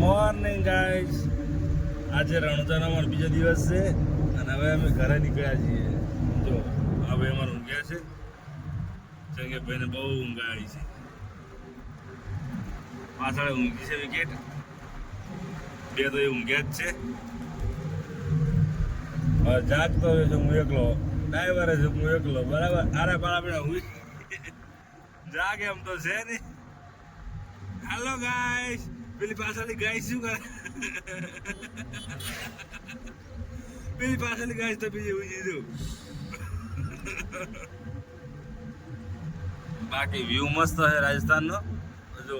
Morning guys, આજે રણુજાનો અમારો બીજો દિવસ છે અને હવે અમે ઘરે નીકળ્યા છીએ. જો હવે અમારે ઊંઘ્યા છે, ચંગે ભાઈને બહુ ઊંઘ આવી છે. પાછળ ઊંઘી છે વિકેટ, બે તો એ ઊંઘ્યા જ છે. હવે જાગતો હોય છે હું એકલો, ડ્રાઈવરે છે હું એકલો, બરાબર. આરે પાડા હું જાગે એમ તો છે નહીં. હાલો ગાઈસ, પેલી પાછળની ગાય શું કરે? પેલી પાછળની ગાય તો બીજી ઉજી દઉં. બાકી વ્યૂ મસ્ત છે રાજસ્થાનનો. જો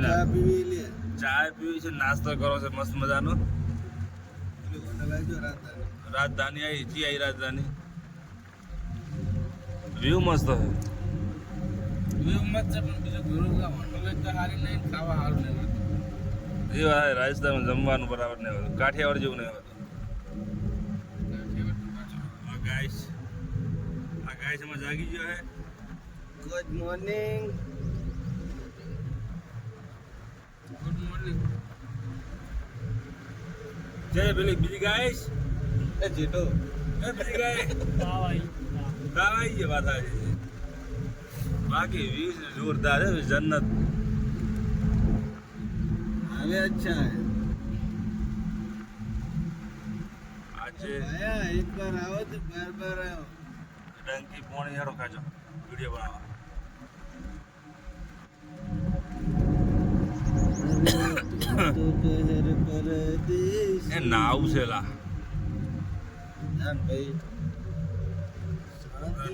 ચા પીવી છે, નાસ્તો કરો છે મસ્ત મજાનો. રાજધાની આવી રાજધાની. વ્યૂ મસ્ત છે. વ્યૂ મસ્ત છે પણ બીજું ઘણું હોટલ એક તો સારી નહીં, ખાવા સારું નહીં. એ વાત રાજસ્થાનમાં જમવાનું બરાબર નહીં હોતું, કાઠિયાવાડ જેવું નહીં હોતું. આ ગાઈસ એમાં જાગી ગયો હે. Good morning. Good morning. જય પેલી બીજી ગાઈસ એ જેટો એ બીજી ગાય કાવાઈ છે વાત આવી. બાકી વ્યૂ જોરદાર છે, જન્નત. હવે अच्छा है. આજે એક બાર આવો તો બાર આવો. ડંકી પોણી હેડો ખાજો વિડિયો બનાવવા. એ નાવ છે લા જાન ભાઈ.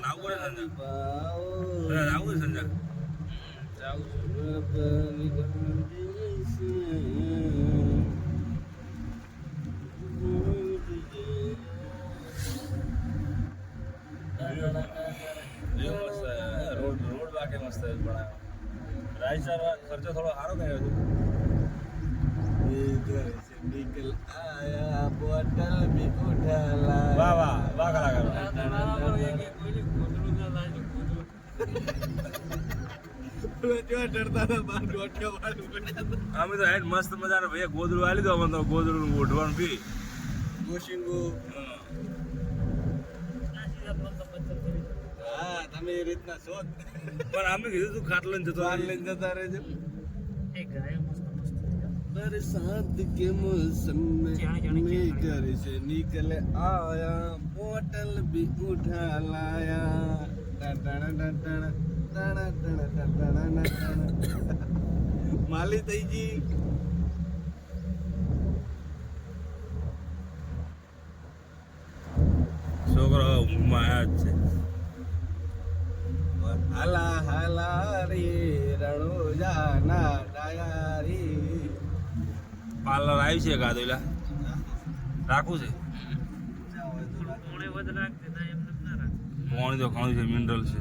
નાવ કોને સંજા નાવ સંજા જાવ રોડ વાકે મસ્ત બનાવ્યો. રાજસ્થાન ખર્ચો થોડો સારો કર્યો હતો. निकल आया बोतल भी उठा लाया. वाह वाह वाह कलाकार. અમે તો હેડ મસ્ત મજાનો ભાઈ ગોદડું આલી દો. અમે તો ગોદડું ઓઢવાનું બી ગોશિંગો. હા તમે એ રીતના શોધ. પણ અમે કીધું તું ખાટલો ને જતો લઈને જતા રહેજો. बरसात के मौसम में घर से निकल आया बोतल भी उठा लाया. माली तईजी છોકરો ઊંઘમાં છે. હાલા હાલા રે રણુજાના ડાયારી. પાર્લર આવી છે ગાદોલા રાખવું છે. પોણી તો ખાણું છે, મિનરલ છે.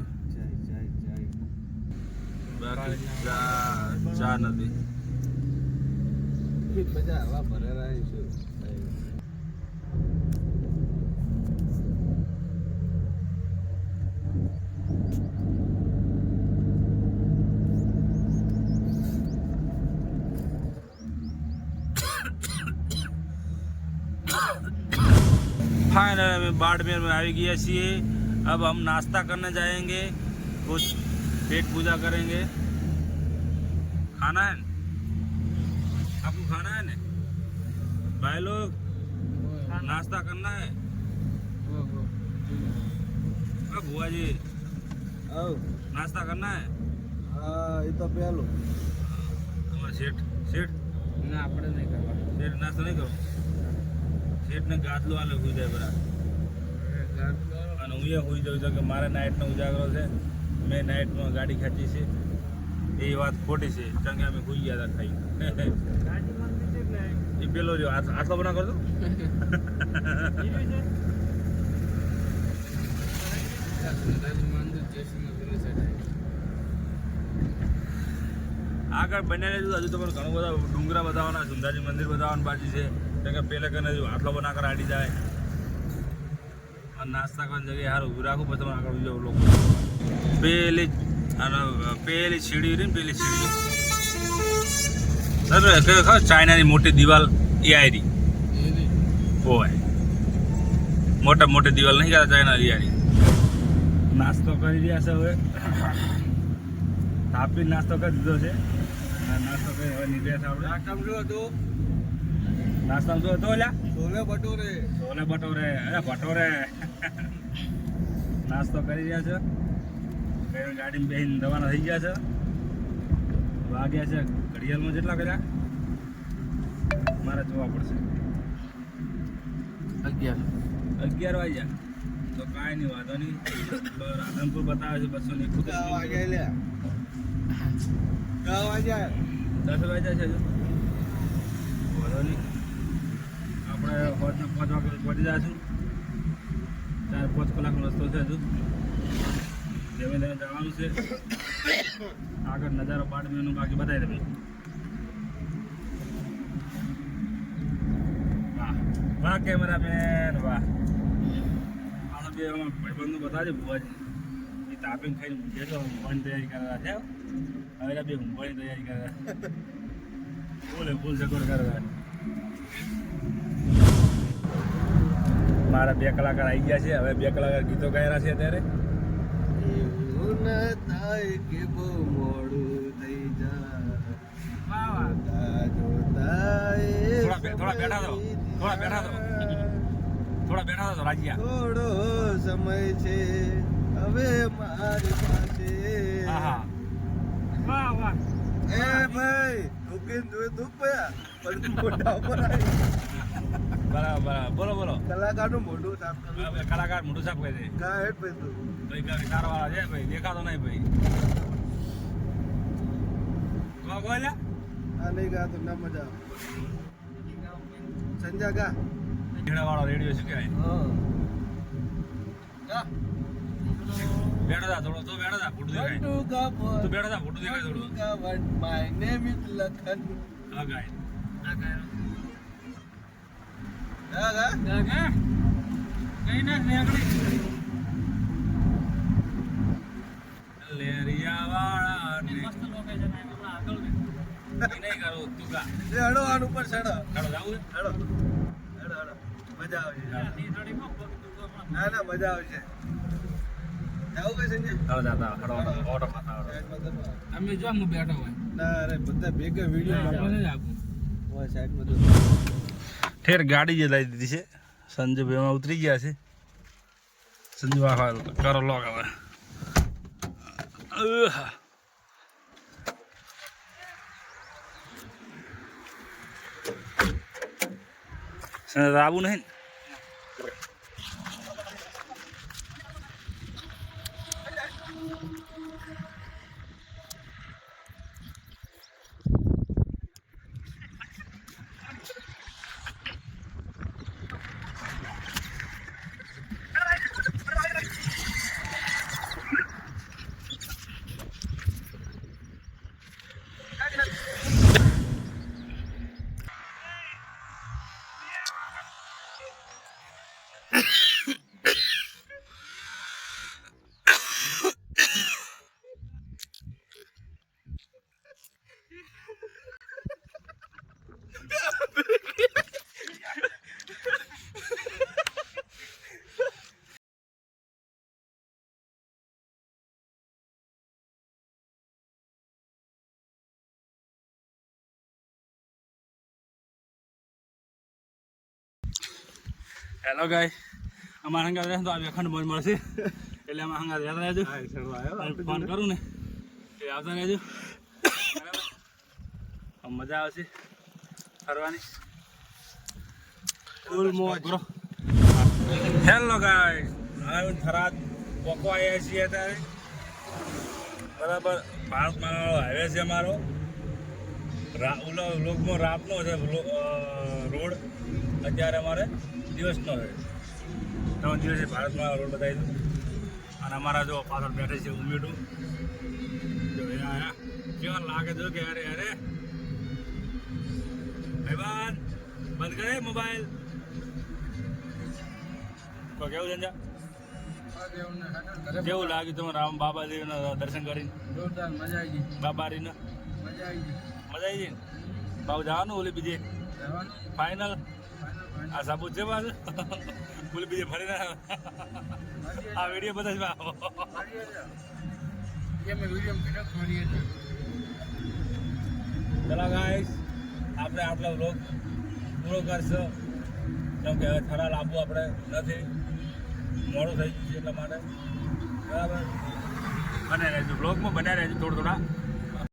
બાકી ચા નથી. બધા હવા ભરેલા શું फाइनल में बाड़मेर में आ गया છીએ. अब हम नाश्ता करने जाएंगे, कुछ पेट पूजा करेंगे. खाना है आपको, खाना है ना भाई लोग, नाश्ता करना है. अब बुआ जी नाश्ता करना है. हाँ ये तो पहलो सेठ सेठ ना આપણે નહીં કરવા. સેઠ નાસ્તો નહીં કરો. સેઠને ગાદલો આલે હોઈ જાય બરાબર. અને હું એ હોઈ જાઉં છું કે મારે નાઇટનો ઉજાગરો છે, મેં નાઇટમાં ગાડી ખેંચી છે. એ વાત ખોટી છે, કારણ કે અમે હોઈ ગયા હતા ખાઈ. એ પેલો જો આટલો બના કરતો. આગળ બન્યા હજુ તમને ઘણું બધા ડુંગરા બતાવવાના, સુંદાજી મંદિર બતાવવાનું બાકી છે. કે પહેલાં કરીને જો આટલો બના કર આડી જાય અને નાસ્તા કરવાની જગ્યાએ સારું ઊભું રાખું. પછી તમે આગળ બીજો લોકો પેલી સીડી રહી ને, પેલી સીડી ચાઇનાની મોટી દિવાલ એ આયરી હોય મોટા મોટી દિવાલ નહીં કરતા ચાઇના રિયારી નાસ્તો કરી રહ્યા છે હવે તાપી નાસ્તો કરી દીધો છે નાસ્તો કરી હવે નીકળ્યા છે આપણે નાસ્તામાં શું હતો ઓલા છોલે ભટોરે અરે ભટોરે નાસ્તો કરી રહ્યા છે ગાડીમાં બેસીને રવાના થઈ ગયા છે વાગ્યા છે ઘડિયાળમાં જેટલા કર્યા મારે જોવા પડશે 11 વાગ્યા તો કાંઈ નહીં વાંધો નહીં રાધનપુર બતાવે છે 200 10 વાગ્યા છે હજુ વાંધો નહીં આપણે 5 વાગે પહોંચી જઈશું 4-5 કલાકનો રસ્તો છે હજુ ધીમે ધીમે જવાનું છે આગળ નજારો બાળમીનું બાકી બતાવી દે ભાઈ વાહ કેમેરામેન વાહ આનો બે ભાઈબંધનું બતાવજો ભુવાજી એ તાપીને ખાઈને જેટલો ઊંઘવાની તૈયારી કરેલા છે હવે બે ઊંઘવાની તૈયારી કરેલા ફૂલ સગવડ કરેલા મારા 2 કલાકાર આવી ગયા છે હવે 2 કલાકાર ગીતો ગાયેલા છે અત્યારે કે બહુ મોડું થઈ જાય થોડા બેઠા તો રાજ્યા થોડો સમય છે હવે મારી પાસે વાહ વાહ એ ભાઈ તું પયા પણ મોઢા ઉપર બરાબર બોલો કલાકારનું મોઢું સાફ કરે કલાકાર મોઢું સાફ કરી દે કા હેડ ભાઈ તું ભાઈ કાર વાળા છે ભાઈ દેખાતો નહીં ભાઈ ગોગોલા આ નહીં ગા તો ના મજા સંજા ગા ઢેડા વાળો રેડિયો શું કહેવાય ગા બેઠા થા થોડો તો બેઠા થા ફોટો દેખાય તું બેઠા થા ફોટો દેખાય થોડો માય નેમ ઇઝ લખન હા ગાય કઈ ના નેકડી લેરિયા વાળા મસ્ત લોકેશન આ આપણા આગળ ને નહીં કરો તું ગા હેડો આન ઉપર ચડો હેડો જાવું હેડો મજા આવશે ના મજા આવશે જાવું કે સંજય હેડો જાતા હેડો ઓટો ખાતા અમે જો હું બેઠો હોય ના અરે બધા ભેગા વિડિયો આપણે જ આપું ઓય સાઈડમાં તો ઠેર ગાડી જે લાવી દીધી છે સંજયભાઈ એમાં ઉતરી ગયા છે સંજય કરો લોક હવે આવું નહીં હેલો ગાય અમારા હંગા રહેશે તો આ અખંડ મોજ મળશે એટલે અમારા હંગા રહેતા રહેજો ફોન કરું ને એ આવતા રહેજો મજા આવશે ફરવાની ફૂલ મોજ બ્રો હેલો ગાય હવે થરાદ પોકો આવ્યા છીએ અત્યારે બરાબર ભારતમાં હાઈવે છે અમારો ઓલો લોકમાં રાતનો છે રોડ અત્યારે અમારે દિવસનો છે 3 દિવસે ભારતમાં રોડ બતાવી દઉં અને અમારા જો પાછળ બેઠે છે ઉમેટું જો અહીંયા કેવા લાગે જો કે અરે અરે ભાઈબાન બંધ કરે મોબાઈલ તો કેવું સંજા કેવું લાગ્યું તમે રામ બાબાજીના દર્શન કરીને જોરદાર મજા આવી ગઈ બાબારીના મજા આવી ગઈ બાબુ જવાનું ઓલી બીજે ફાઇનલ આ સાબુ છે બાજુ ઓલી બીજે ફરીને આ વિડીયો બધા જ આવો ચલો ગાઈસ આપણે આટલો વ્લોગ પૂરો કરશો કેમ કે હવે થરા લાવવું આપણે નથી મોડું થઈ ગયું છે એટલા માટે બરાબર બન્યા રહેજો વ્લોગમાં બન્યા રહેજો થોડા થોડા